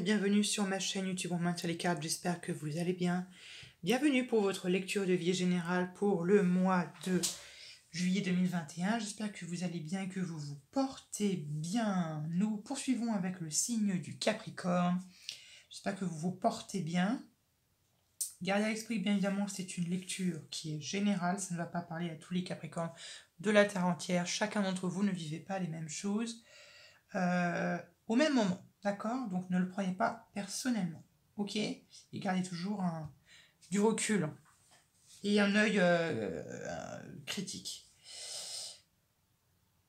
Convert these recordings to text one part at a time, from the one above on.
bienvenue sur ma chaîne YouTube On maintient les cartes, j'espère que vous allez bien. Bienvenue pour votre lecture de vie générale pour le mois de juillet 2021. J'espère que vous allez bien et que vous vous portez bien. Nous poursuivons avec le signe du Capricorne. J'espère que vous vous portez bien. Gardez à l'esprit bien évidemment que c'est une lecture qui est générale, ça ne va pas parler à tous les Capricornes de la terre entière. Chacun d'entre vous ne vivez pas les mêmes choses au même moment. D'accord? Donc ne le prenez pas personnellement. Ok? Et gardez toujours du recul et un œil critique.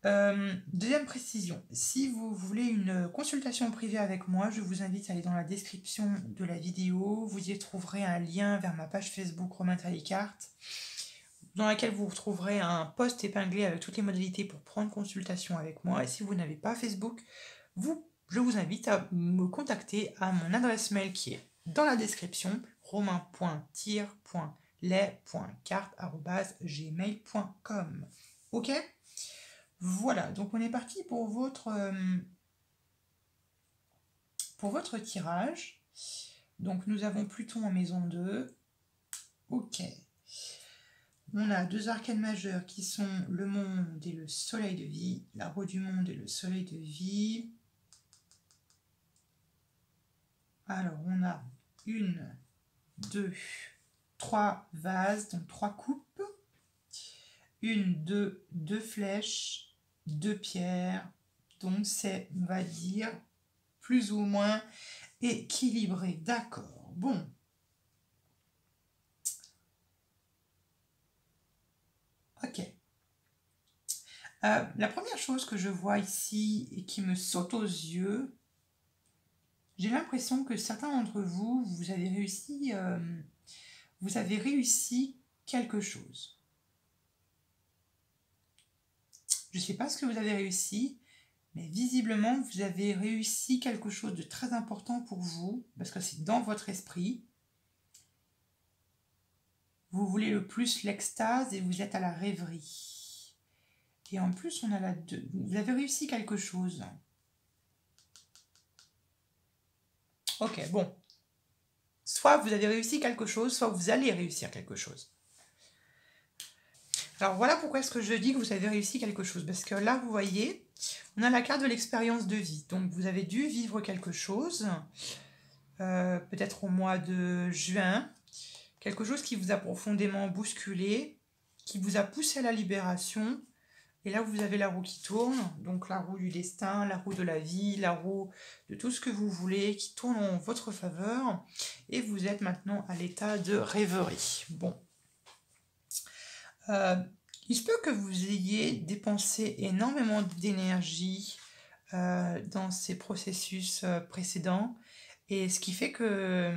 Deuxième précision, si vous voulez une consultation privée avec moi, je vous invite à aller dans la description de la vidéo. Vous y trouverez un lien vers ma page Facebook Romain Talicarte, dans laquelle vous retrouverez un post épinglé avec toutes les modalités pour prendre consultation avec moi. Et si vous n'avez pas Facebook, je vous invite à me contacter à mon adresse mail qui est dans la description, romain.tire.les.carte@gmail.com. Ok? Voilà, donc on est parti pour votre tirage. Donc nous avons Pluton en maison 2. Ok. On a deux arcanes majeures qui sont le monde et le soleil de vie, la roue du monde et le soleil de vie. Alors, on a 1, 2, 3 vases, donc 3 coupes. 1, 2, 2 flèches, 2 pierres. Donc, c'est, on va dire, plus ou moins équilibré. D'accord. Bon. Ok. La première chose que je vois ici et qui me saute aux yeux, j'ai l'impression que certains d'entre vous, vous avez réussi quelque chose. Je ne sais pas ce que vous avez réussi, mais visiblement, vous avez réussi quelque chose de très important pour vous, parce que c'est dans votre esprit. Vous voulez le plus l'extase et vous êtes à la rêverie. Et en plus, on a la 2. Vous avez réussi quelque chose. Ok, bon. Soit vous avez réussi quelque chose, soit vous allez réussir quelque chose. Alors voilà pourquoi est-ce que je dis que vous avez réussi quelque chose. Parce que là, vous voyez, on a la carte de l'expérience de vie. Donc vous avez dû vivre quelque chose, peut-être au mois de juin. Quelque chose qui vous a profondément bousculé, qui vous a poussé à la libération. Et là, vous avez la roue qui tourne, donc la roue du destin, la roue de la vie, la roue de tout ce que vous voulez, qui tourne en votre faveur. Et vous êtes maintenant à l'état de rêverie. Bon. Il se peut que vous ayez dépensé énormément d'énergie dans ces processus précédents. Et ce qui fait que...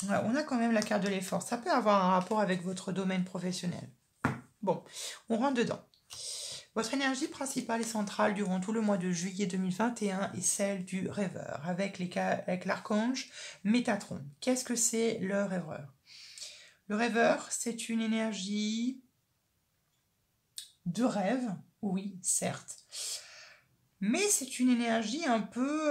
on a quand même la carte de l'effort. Ça peut avoir un rapport avec votre domaine professionnel. Bon, on rentre dedans. Votre énergie principale et centrale durant tout le mois de juillet 2021 est celle du rêveur, avec l'archange Métatron. Qu'est-ce que c'est le rêveur? Le rêveur, c'est une énergie de rêve, oui, certes. Mais c'est une énergie un peu...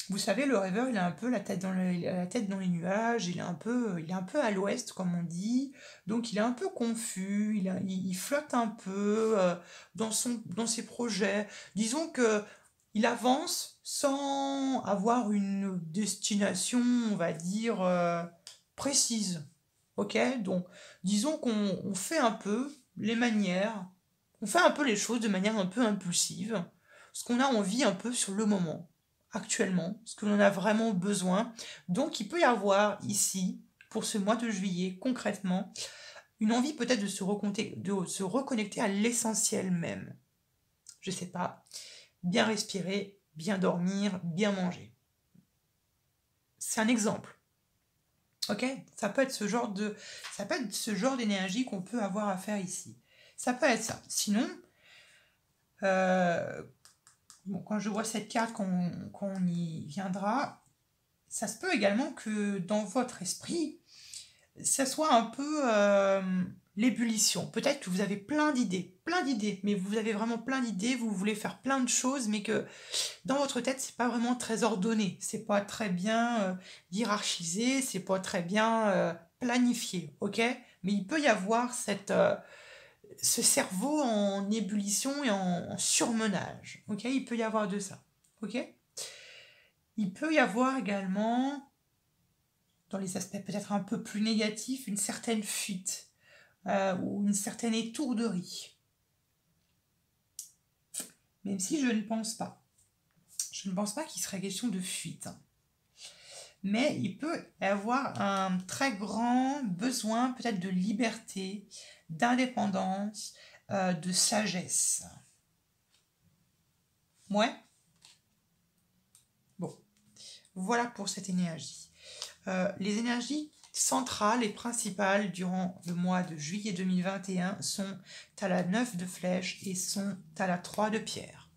vous savez, le rêveur, il a un peu la tête dans les nuages, il est un peu à l'ouest, comme on dit, donc il est un peu confus, il flotte un peu dans ses projets. Disons que il avance sans avoir une destination, on va dire, précise. Ok? Donc, disons qu'on fait un peu les manières, on fait un peu les choses de manière un peu impulsive, ce qu'on a envie un peu sur le moment actuellement, ce que l'on a vraiment besoin. Donc il peut y avoir ici, pour ce mois de juillet, concrètement, une envie peut-être de se reconnecter à l'essentiel même. Je sais pas, bien respirer, bien dormir, bien manger. C'est un exemple. Ok? Ça peut être ce genre d'énergie qu'on peut avoir à faire ici. Ça peut être ça. Sinon, bon, quand je vois cette carte, quand on y viendra, ça se peut également que dans votre esprit, ça soit un peu l'ébullition. Peut-être que vous avez plein d'idées, mais vous avez vraiment plein d'idées, vous voulez faire plein de choses, mais que dans votre tête, c'est pas vraiment très ordonné, c'est pas très bien hiérarchisé, c'est pas très bien planifié, ok? Mais il peut y avoir ce cerveau en ébullition et en surmenage, ok? Il peut y avoir de ça, ok? Il peut y avoir également, dans les aspects peut-être un peu plus négatifs, une certaine fuite ou une certaine étourderie. Même si je ne pense pas. Je ne pense pas qu'il serait question de fuite. Mais il peut y avoir un très grand besoin peut-être de liberté, d'indépendance, de sagesse. Ouais. Bon, voilà pour cette énergie. Les énergies centrales et principales durant le mois de juillet 2021 sont à la 9 de flèche et sont à la 3 de pierre.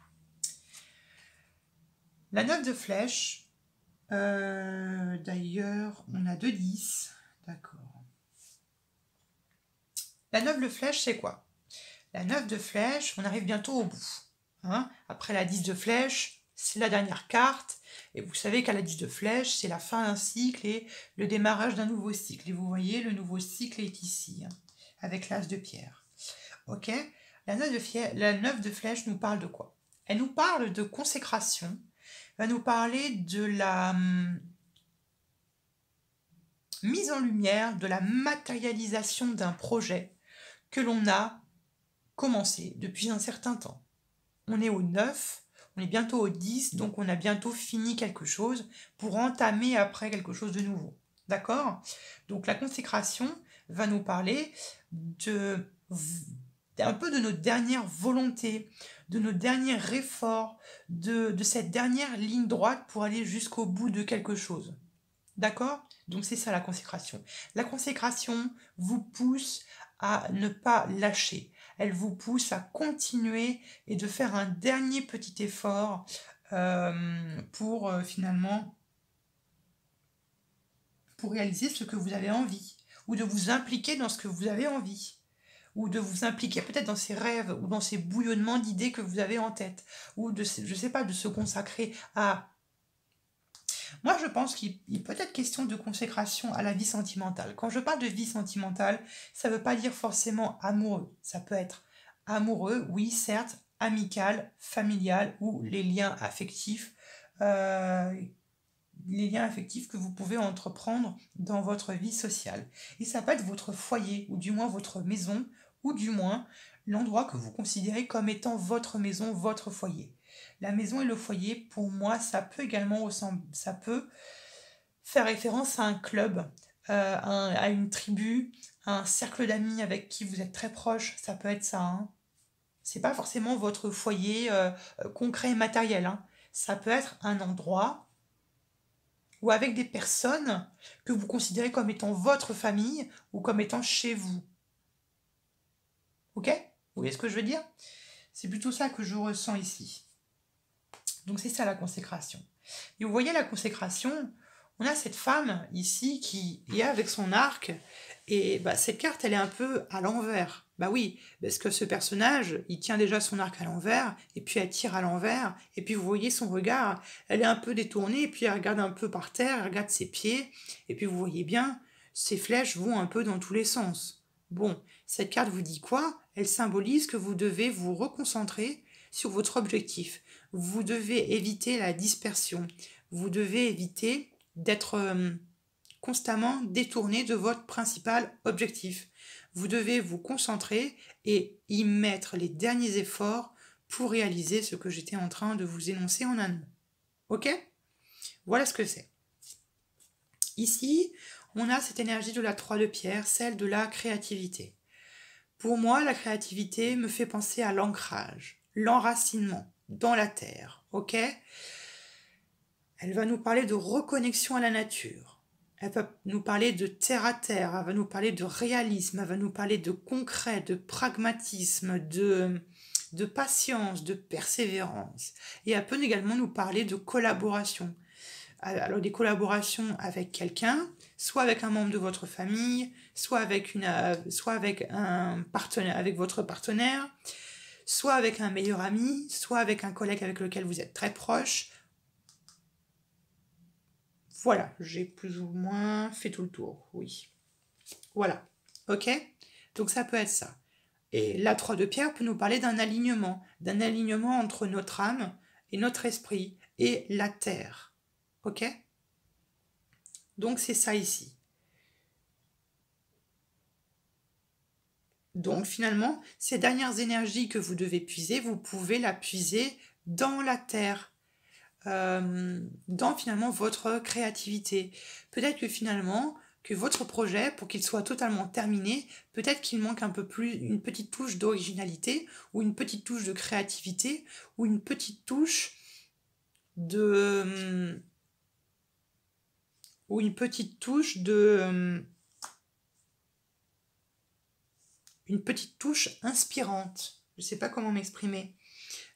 La 9 de flèche, d'ailleurs, on a 2 10. D'accord. La 9 de flèche, c'est quoi? La 9 de flèche, on arrive bientôt au bout. Hein? Après la 10 de flèche, c'est la dernière carte. Et vous savez qu'à la 10 de flèche, c'est la fin d'un cycle et le démarrage d'un nouveau cycle. Et vous voyez, le nouveau cycle est ici, hein, avec l'as de pierre. Ok? La 9 de flèche nous parle de quoi? Elle nous parle de consécration. Elle va nous parler de la mise en lumière, de la matérialisation d'un projet que l'on a commencé depuis un certain temps. On est au 9, on est bientôt au 10, donc on a bientôt fini quelque chose pour entamer après quelque chose de nouveau. D'accord? Donc la consécration va nous parler un peu de nos dernières volontés, de nos derniers efforts, de cette dernière ligne droite pour aller jusqu'au bout de quelque chose. D'accord? Donc c'est ça la consécration. La consécration vous pousse à ne pas lâcher. Elle vous pousse à continuer et de faire un dernier petit effort pour finalement pour réaliser ce que vous avez envie, ou de vous impliquer dans ce que vous avez envie, ou de vous impliquer peut-être dans ces rêves ou dans ces bouillonnements d'idées que vous avez en tête, ou de, je sais pas, de se consacrer à... Moi, je pense qu'il peut être question de consécration à la vie sentimentale. Quand je parle de vie sentimentale, ça ne veut pas dire forcément amoureux. Ça peut être amoureux, oui, certes, amical, familial ou les liens affectifs. Les liens affectifs que vous pouvez entreprendre dans votre vie sociale. Et ça peut être votre foyer, ou du moins votre maison, ou du moins l'endroit que vous considérez comme étant votre maison, votre foyer. La maison et le foyer, pour moi, ça peut également ça peut faire référence à un club, à une tribu, à un cercle d'amis avec qui vous êtes très proche. Ça peut être ça. Hein. C'est pas forcément votre foyer concret et matériel. Hein. Ça peut être un endroit ou avec des personnes que vous considérez comme étant votre famille ou comme étant chez vous. Ok? Vous voyez ce que je veux dire? C'est plutôt ça que je ressens ici. Donc c'est ça la consécration. Et vous voyez la consécration, on a cette femme ici qui est avec son arc, et bah, cette carte elle est un peu à l'envers. Bah oui, parce que ce personnage, il tient déjà son arc à l'envers, et puis elle tire à l'envers, et puis vous voyez son regard, elle est un peu détournée, et puis elle regarde un peu par terre, elle regarde ses pieds, et puis vous voyez bien, ses flèches vont un peu dans tous les sens. Bon, cette carte vous dit quoi? Elle symbolise que vous devez vous reconcentrer sur votre objectif. Vous devez éviter la dispersion. Vous devez éviter d'être constamment détourné de votre principal objectif. Vous devez vous concentrer et y mettre les derniers efforts pour réaliser ce que j'étais en train de vous énoncer en amont. Ok? Voilà ce que c'est. Ici, on a cette énergie de la 3 de pierre, celle de la créativité. Pour moi, la créativité me fait penser à l'ancrage, l'enracinement dans la terre, ok? Elle va nous parler de reconnexion à la nature. Elle va nous parler de terre à terre, elle va nous parler de réalisme, elle va nous parler de concret, de pragmatisme, de patience, de persévérance. Et elle peut également nous parler de collaboration. Alors des collaborations avec quelqu'un, soit avec un membre de votre famille, soit avec un partenaire, avec votre partenaire, soit avec un meilleur ami, soit avec un collègue avec lequel vous êtes très proche. Voilà, j'ai plus ou moins fait tout le tour, oui. Voilà, ok? Donc ça peut être ça. Et la 3 de pierre peut nous parler d'un alignement entre notre âme et notre esprit et la terre, ok? Donc c'est ça ici. Donc finalement, ces dernières énergies que vous devez puiser, vous pouvez la puiser dans la terre, dans finalement votre créativité. Peut-être que finalement, que votre projet, pour qu'il soit totalement terminé, peut-être qu'il manque un peu plus une petite touche d'originalité, ou une petite touche de créativité, ou une petite touche de... ou une petite touche de... une petite touche inspirante. Je ne sais pas comment m'exprimer.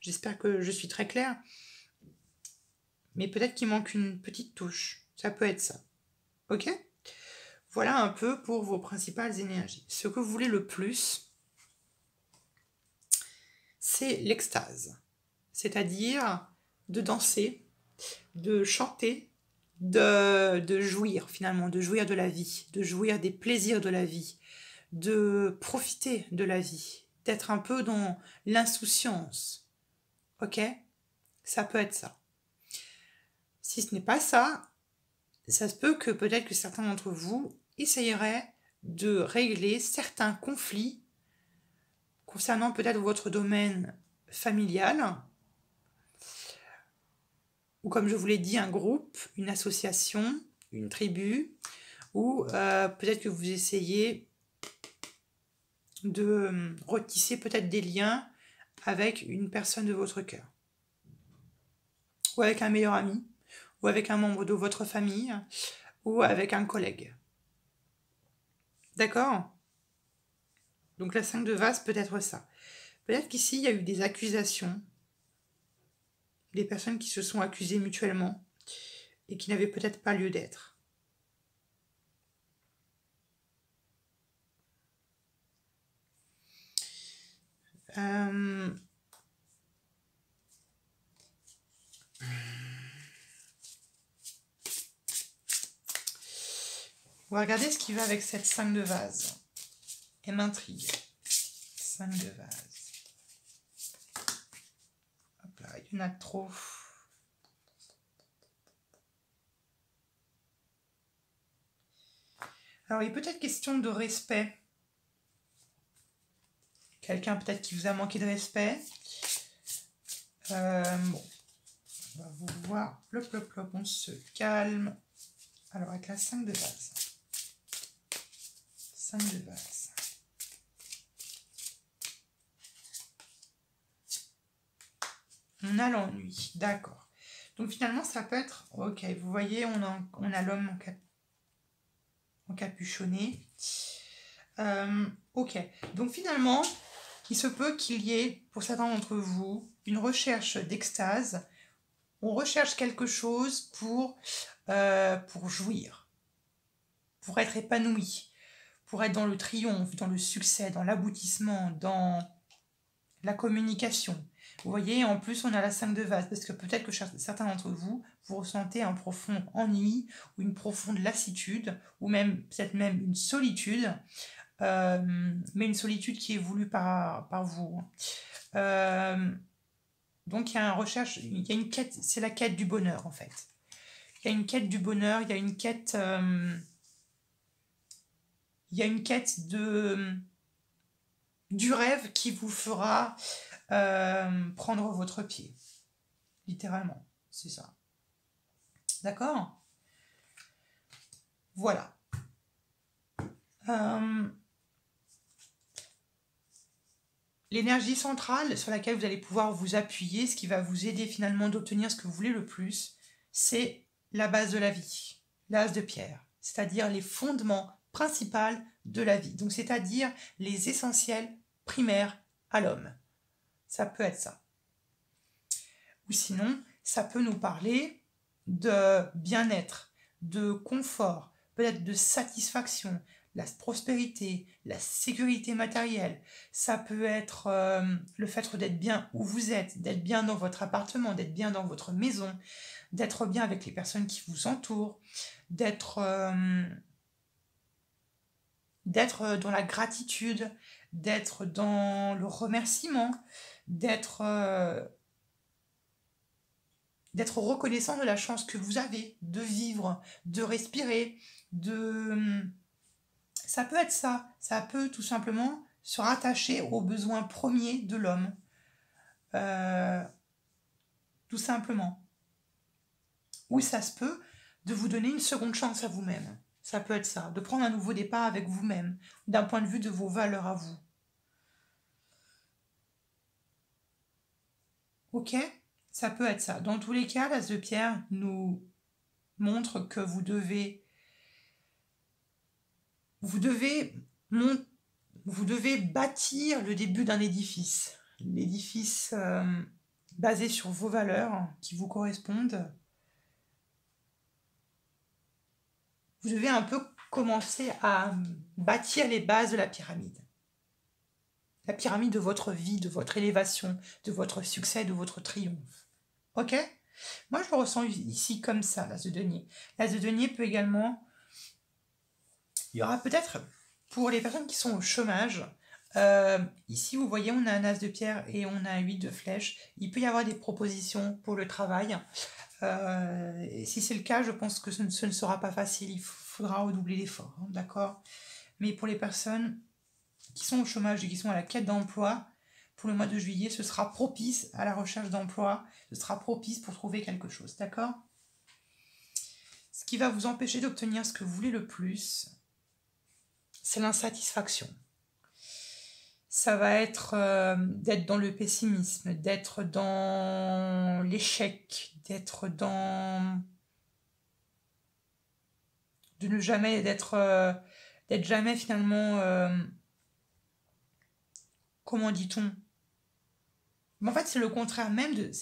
J'espère que je suis très claire. Mais peut-être qu'il manque une petite touche. Ça peut être ça. Ok? Voilà un peu pour vos principales énergies. Ce que vous voulez le plus, c'est l'extase. C'est-à-dire de danser, de chanter, de jouir finalement, de jouir de la vie, de jouir des plaisirs de la vie, de profiter de la vie, d'être un peu dans l'insouciance. Ok? Ça peut être ça. Si ce n'est pas ça, ça se peut que peut-être que certains d'entre vous essayeraient de régler certains conflits concernant peut-être votre domaine familial, ou comme je vous l'ai dit, un groupe, une association, une tribu, ou peut-être que vous essayez de retisser peut-être des liens avec une personne de votre cœur, ou avec un meilleur ami, ou avec un membre de votre famille, ou avec un collègue. D'accord? Donc la 5 de vase peut être ça. Peut-être qu'ici, il y a eu des accusations, des personnes qui se sont accusées mutuellement et qui n'avaient peut-être pas lieu d'être. On va regarder ce qui va avec cette 5 de vase. Elle m'intrigue. 5 de vase. Hop là, il y en a trop. Alors, il est peut-être question de respect. Quelqu'un peut-être qui vous a manqué de respect. Bon, on va vous voir. Plop, plop, plop, on se calme. Alors, avec la 5 de vase. 5 de vase. On a l'ennui, d'accord. Donc finalement, ça peut être... Ok, vous voyez, on a l'homme encapuchonné. Ok, donc finalement, il se peut qu'il y ait, pour certains d'entre vous, une recherche d'extase. On recherche quelque chose pour jouir, pour être épanoui, pour être dans le triomphe, dans le succès, dans l'aboutissement, dans la communication. Vous voyez, en plus, on a la 5 de vase, parce que peut-être que certains d'entre vous, vous ressentez un profond ennui, ou une profonde lassitude, ou même peut-être même une solitude, mais une solitude qui est voulue par vous. Donc il y a une recherche, il y a une quête, c'est la quête du bonheur en fait. Il y a une quête du bonheur, il y a une quête, du rêve qui vous fera prendre votre pied. Littéralement, c'est ça. D'accord ? Voilà. L'énergie centrale sur laquelle vous allez pouvoir vous appuyer, ce qui va vous aider finalement d'obtenir ce que vous voulez le plus, c'est la base de la vie, l'as de pierre, c'est-à-dire les fondements principaux de la vie. Donc c'est-à-dire les essentiels primaires à l'homme. Ça peut être ça. Ou sinon, ça peut nous parler de bien-être, de confort. peut être de satisfaction, la prospérité, la sécurité matérielle. Ça peut être le fait d'être bien où vous êtes, d'être bien dans votre appartement, d'être bien dans votre maison, d'être bien avec les personnes qui vous entourent, d'être dans la gratitude, d'être dans le remerciement, d'être reconnaissant de la chance que vous avez de vivre, de respirer, ça peut être ça. Ça peut tout simplement se rattacher aux besoins premiers de l'homme. Tout simplement. Ou ça se peut de vous donner une seconde chance à vous-même. Ça peut être ça, de prendre un nouveau départ avec vous-même, d'un point de vue de vos valeurs à vous. Ok? Ça peut être ça. Dans tous les cas, l'As de pierre nous montre que vous devez bâtir le début d'un édifice. L'édifice basé sur vos valeurs qui vous correspondent. Vous devez un peu commencer à bâtir les bases de la pyramide. La pyramide de votre vie, de votre élévation, de votre succès, de votre triomphe. Ok? Moi, je le ressens ici comme ça, l'As de denier. L'As de denier peut également... Il y aura peut-être, pour les personnes qui sont au chômage, ici, vous voyez, on a un As de pierre et on a un 8 de flèche. Il peut y avoir des propositions pour le travail. Et si c'est le cas, je pense que ce ne sera pas facile. Il faudra redoubler l'effort, hein, d'accord? Mais pour les personnes qui sont au chômage et qui sont à la quête d'emploi, pour le mois de juillet, ce sera propice à la recherche d'emploi. Ce sera propice pour trouver quelque chose, d'accord? Ce qui va vous empêcher d'obtenir ce que vous voulez le plus, c'est l'insatisfaction. Ça va être d'être dans le pessimisme, d'être dans l'échec, d'être jamais finalement, comment dit-on? Mais en fait, c'est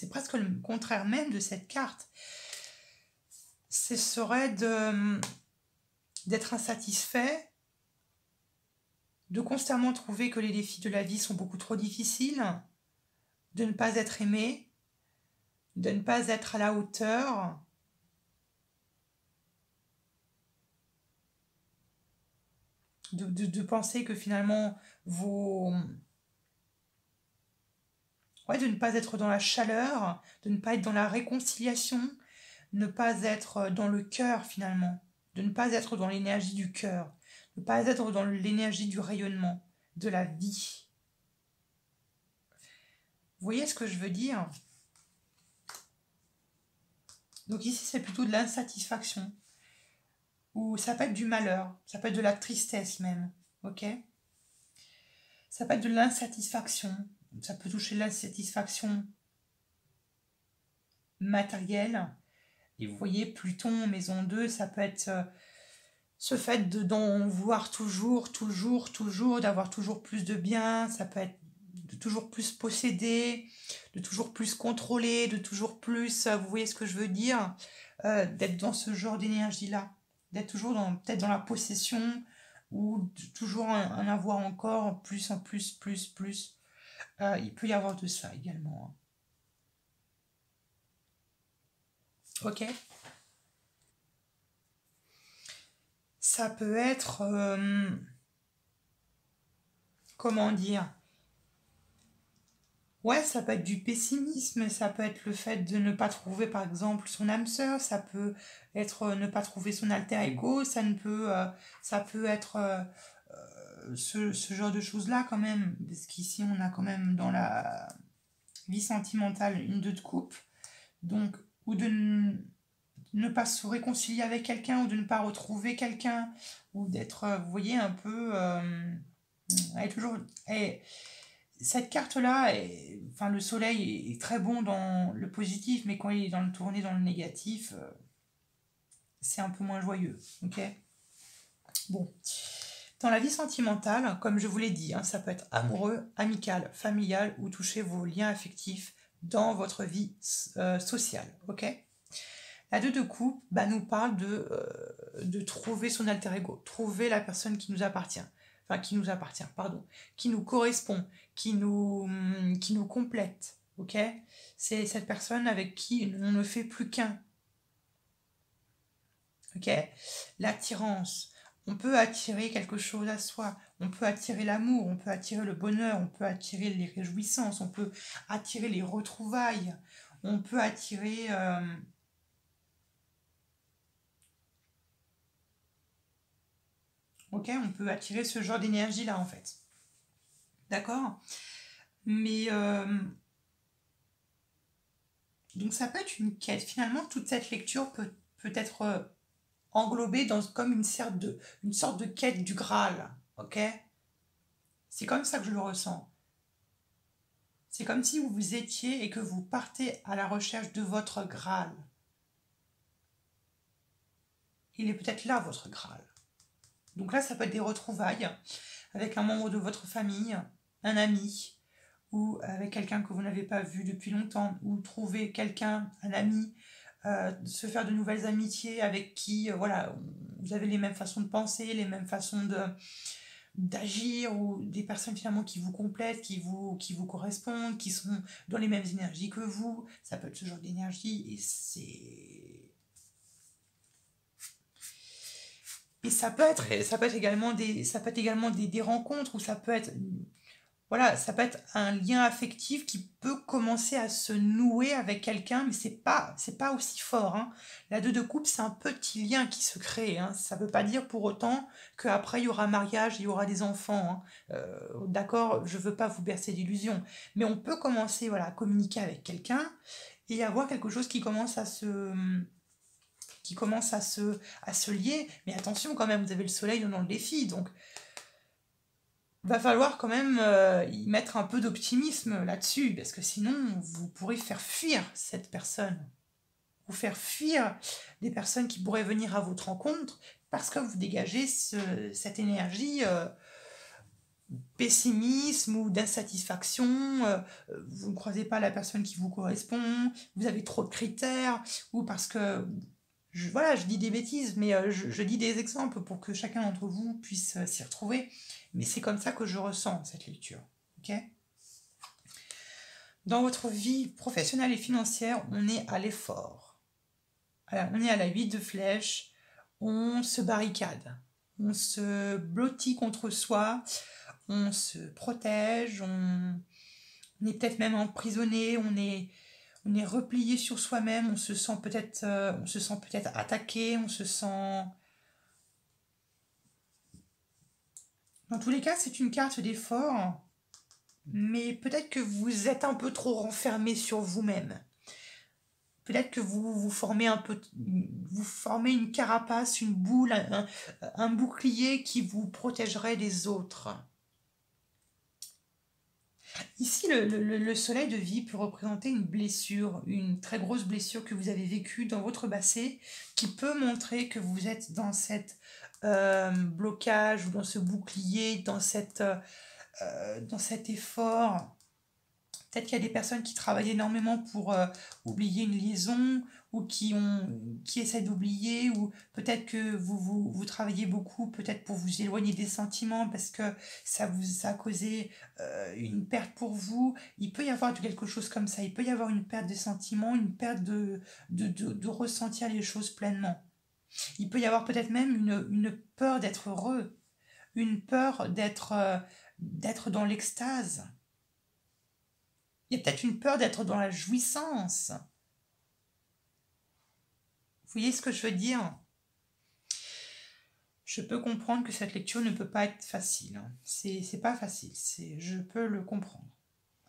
presque le contraire même de cette carte. Ce serait d'être insatisfait, de constamment trouver que les défis de la vie sont beaucoup trop difficiles, de ne pas être aimé, de ne pas être à la hauteur, de penser que finalement de ne pas être dans la chaleur, de ne pas être dans la réconciliation, ne pas être dans le cœur finalement, de ne pas être dans l'énergie du cœur, ne pas être dans l'énergie du rayonnement, de la vie. Vous voyez ce que je veux dire? Donc ici, c'est plutôt de l'insatisfaction. Ou ça peut être du malheur, ça peut être de la tristesse même, ok? Ça peut être de l'insatisfaction, ça peut toucher l'insatisfaction matérielle. Et vous voyez, Pluton, maison 2, ça peut être ce fait d'en vouloir toujours, d'avoir toujours plus de biens, ça peut être de toujours plus posséder, de toujours plus contrôler, de toujours plus, vous voyez ce que je veux dire, d'être dans ce genre d'énergie-là, d'être toujours peut-être dans la possession, ou toujours en avoir encore plus en plus. Il peut y avoir de ça également. Ok? Ça peut être... comment dire? Ouais, ça peut être du pessimisme, ça peut être le fait de ne pas trouver, par exemple, son âme sœur, ça peut être ne pas trouver son alter ego, ça peut être ce genre de choses-là quand même, parce qu'ici on a quand même dans la vie sentimentale une 2 de coupe, donc, ou de ne pas se réconcilier avec quelqu'un, ou de ne pas retrouver quelqu'un, ou d'être, vous voyez, un peu... elle est toujours... cette carte-là, enfin, le soleil est très bon dans le positif, mais quand il est tourné dans le négatif, c'est un peu moins joyeux, ok? Bon. Dans la vie sentimentale, comme je vous l'ai dit, hein, ça peut être amoureux, amical, familial, ou toucher vos liens affectifs dans votre vie sociale, ok? La 2 de coupe nous parle de trouver son alter ego, trouver la personne qui nous appartient. Enfin, qui nous correspond, qui nous complète, ok? C'est cette personne avec qui on ne fait plus qu'un, ok? L'attirance, on peut attirer quelque chose à soi, on peut attirer l'amour, on peut attirer le bonheur, on peut attirer les réjouissances, on peut attirer les retrouvailles, on peut attirer... ok, on peut attirer ce genre d'énergie-là, en fait. D'accord? Mais donc ça peut être une quête. Finalement, toute cette lecture peut être englobée comme une sorte de quête du Graal. Ok? C'est comme ça que je le ressens. C'est comme si vous étiez et que vous partez à la recherche de votre Graal. Il est peut-être là, votre Graal. Donc là, ça peut être des retrouvailles avec un membre de votre famille, un ami, ou avec quelqu'un que vous n'avez pas vu depuis longtemps, ou trouver quelqu'un, un ami, se faire de nouvelles amitiés avec qui, voilà, vous avez les mêmes façons de penser, les mêmes façons d'agir, ou des personnes finalement qui vous complètent, qui vous correspondent, qui sont dans les mêmes énergies que vous. Ça peut être ce genre d'énergie, et ça peut être également des rencontres, ou ça peut être, voilà, ça peut être un lien affectif qui peut commencer à se nouer avec quelqu'un, mais c'est pas aussi fort, hein. La 2 de coupe, c'est un petit lien qui se crée, hein. Ça veut pas dire pour autant qu'après il y aura mariage, il y aura des enfants, hein. D'accord, je veux pas vous bercer d'illusions, mais on peut commencer, voilà, à communiquer avec quelqu'un et avoir quelque chose qui commence à se lier. Mais attention quand même, vous avez le soleil dans le défi, donc va falloir quand même y mettre un peu d'optimisme là-dessus, parce que sinon vous pourrez faire fuir cette personne, ou faire fuir des personnes qui pourraient venir à votre rencontre, parce que vous dégagez cette énergie pessimisme ou d'insatisfaction, vous ne croisez pas la personne qui vous correspond, vous avez trop de critères, ou parce que voilà, je dis des bêtises, mais je dis des exemples pour que chacun d'entre vous puisse s'y retrouver. Mais c'est comme ça que je ressens cette lecture. Ok? Dans votre vie professionnelle et financière, on est à l'effort. Voilà, on est à la 8 de flèche, on se barricade, on se blottit contre soi, on se protège, on est peut-être même emprisonné, on est replié sur soi-même, on se sent peut-être attaqué, on se sent... Dans tous les cas, c'est une carte d'effort, mais peut-être que vous êtes un peu trop renfermé sur vous-même. Peut-être que vous formez vous formez une carapace, une boule, un bouclier qui vous protégerait des autres. Ici, le soleil de vie peut représenter une blessure, une très grosse blessure que vous avez vécue dans votre passé, qui peut montrer que vous êtes dans cette blocage, ou dans ce bouclier, dans cet effort. Peut-être qu'il y a des personnes qui travaillent énormément pour oublier une liaison, ou qui essaient d'oublier, ou peut-être que vous travaillez beaucoup, peut-être pour vous éloigner des sentiments, parce que ça a causé une perte pour vous. Il peut y avoir quelque chose comme ça, il peut y avoir une perte de sentiments, une perte de ressentir les choses pleinement. Il peut y avoir peut-être même une peur d'être heureux, une peur d'être dans l'extase. Il y a peut-être une peur d'être dans la jouissance. Vous voyez ce que je veux dire? Je peux comprendre que cette lecture ne peut pas être facile, hein. C'est pas facile, je peux le comprendre.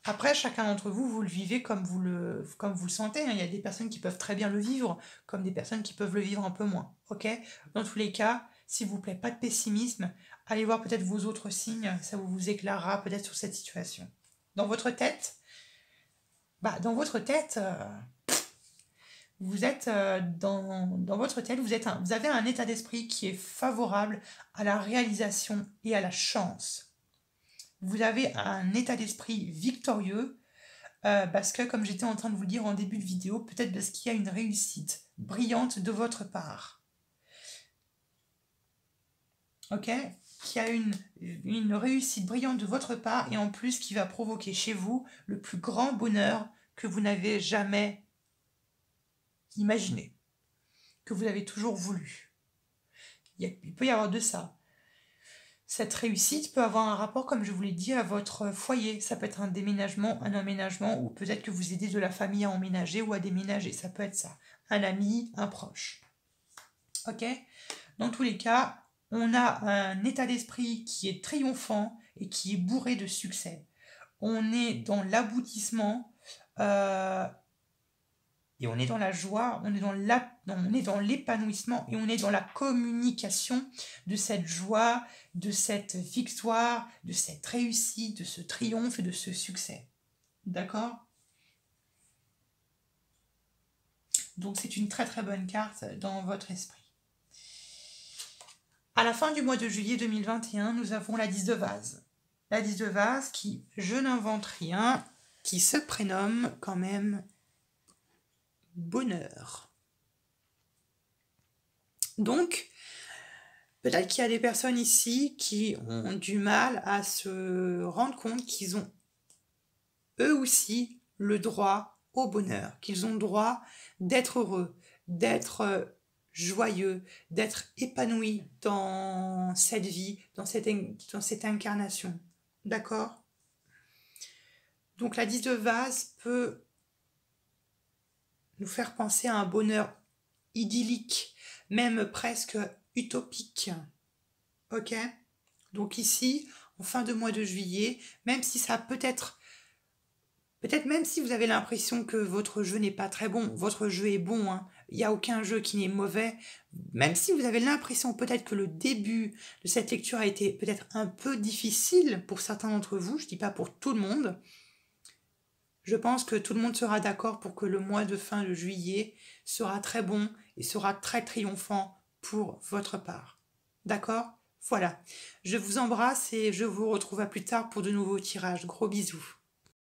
Après, chacun d'entre vous, vous le vivez comme vous le sentez, hein. Il y a des personnes qui peuvent très bien le vivre, comme des personnes qui peuvent le vivre un peu moins. Ok? Dans tous les cas, s'il vous plaît, pas de pessimisme. Allez voir peut-être vos autres signes, ça vous éclairera peut-être sur cette situation. Dans votre tête, vous êtes dans votre tête, vous avez un état d'esprit qui est favorable à la réalisation et à la chance. Vous avez un état d'esprit victorieux, parce que, comme j'étais en train de vous le dire en début de vidéo, peut-être parce qu'il y a une réussite brillante de votre part. Ok? Qu'il y a une réussite brillante de votre part et en plus qui va provoquer chez vous le plus grand bonheur que vous n'avez jamais imaginé, que vous avez toujours voulu. Il peut y avoir de ça. Cette réussite peut avoir un rapport, comme je vous l'ai dit, à votre foyer. Ça peut être un déménagement, un emménagement, ou peut-être que vous aidez de la famille à emménager ou à déménager. Ça peut être ça. Un ami, un proche. Ok? Dans tous les cas, on a un état d'esprit qui est triomphant et qui est bourré de succès. On est dans l'aboutissement et on est dans la joie, on est dans l'épanouissement et on est dans la communication de cette joie, de cette victoire, de cette réussite, de ce triomphe et de ce succès. D'accord? Donc c'est une très très bonne carte dans votre esprit. À la fin du mois de juillet 2021, nous avons la 10 de vase. La 10 de vase qui, je n'invente rien, qui se prénomme quand même bonheur. Donc, peut-être qu'il y a des personnes ici qui ont du mal à se rendre compte qu'ils ont eux aussi le droit au bonheur, qu'ils ont le droit d'être heureux, d'être joyeux, d'être épanoui dans cette vie, dans cette incarnation. D'accord? Donc la 10 de vase peut nous faire penser à un bonheur idyllique, même presque utopique. Ok? Donc ici, en fin de mois de juillet, même si ça peut-être même si vous avez l'impression que votre jeu n'est pas très bon, votre jeu est bon, hein. Il n'y a aucun jeu qui n'est mauvais, même si vous avez l'impression peut-être que le début de cette lecture a été peut-être un peu difficile pour certains d'entre vous, je ne dis pas pour tout le monde, je pense que tout le monde sera d'accord pour que le mois de fin de juillet sera très bon et sera très triomphant pour votre part. D'accord? Voilà. Je vous embrasse et je vous retrouve à plus tard pour de nouveaux tirages. Gros bisous.